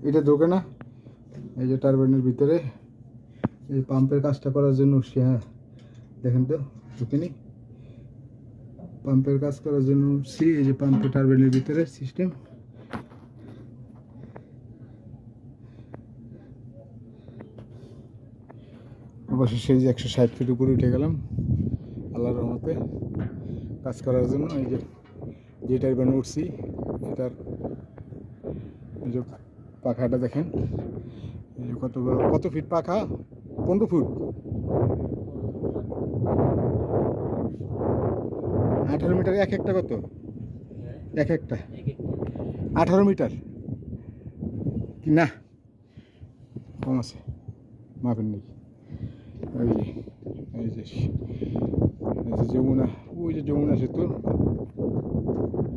এটা ঢোকে না, এই যে টারবাইনের ভিতরে এই পাম্পের কাজটা করার জন্য উঠছি। হ্যাঁ দেখেন তো ঢুকেনি, পাম্পের কাজ করার জন্য উঠছি। এই যে পাম্পের টারবাইনের ভিতরে সিস্টেম। অবশেষে এই যে 160 ফিট উপরে উঠে গেলাম আল্লাহর রহমতে কাজ করার জন্য। এই যে টারবাইনে উঠছি, এটার এই যে পাখাটা দেখেন, এই যে কত বড়, কত ফিট পাখা, 15 ফুট, 18 মিটার। এক একটা কত? এক একটা 18 মিটার কি না, কম আছে, মাপেন নেই। এই যে এই যে এই যে যমুনা, ওই যে যমুনা সেতু,